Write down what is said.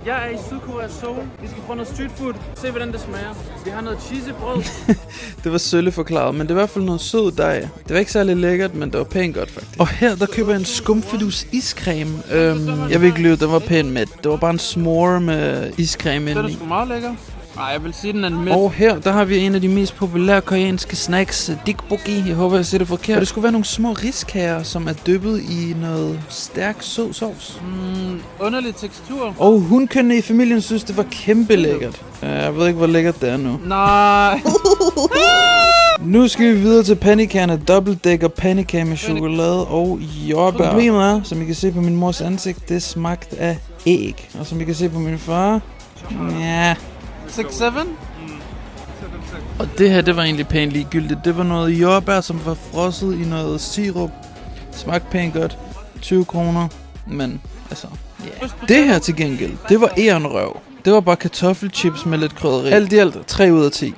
Jeg er i Sydkorea Seoul. Vi skal prøve noget street food. Se hvordan det smager. Vi har noget cheesebrød. Det var sølle forklaret, men det var i hvert fald noget sød dej. Det var ikke særlig lækkert, men det var pænt godt faktisk. Og her der køber jeg en skumfidus iscreme. Jeg vil ikke lyve, den var pæn med. Det var bare en s'more med iscreme Det er indeni. sgu meget lækker. Nej, jeg vil sige, den er midt. Og her, der har vi en af de mest populære koreanske snacks, dikbogi. Jeg håber, jeg siger det forkert. Og det skulle være nogle små riskager, som er dyppet i noget stærk sød sovs. Underlig tekstur. Og hundkønnene i familien synes, det var kæmpe lækkert. Jeg ved ikke, hvor lækkert det er nu. Nej. Nu skal vi videre til pandekagerne. Dobbeltdækker pandekage med chokolade og jordbær. Problemet er, som I kan se på min mors ansigt, det smagte af æg. Og som I kan se på min far, ja. 6-7? Og det her, det var egentlig pænt ligegyldigt. Det var noget jordbær, som var frosset i noget sirup. Smagte pænt godt. 20 kroner. Men altså, yeah. Det her til gengæld, det var ærenrøv. Det var bare kartoffelchips med lidt krydderi. Alt i alt 3 ud af 10.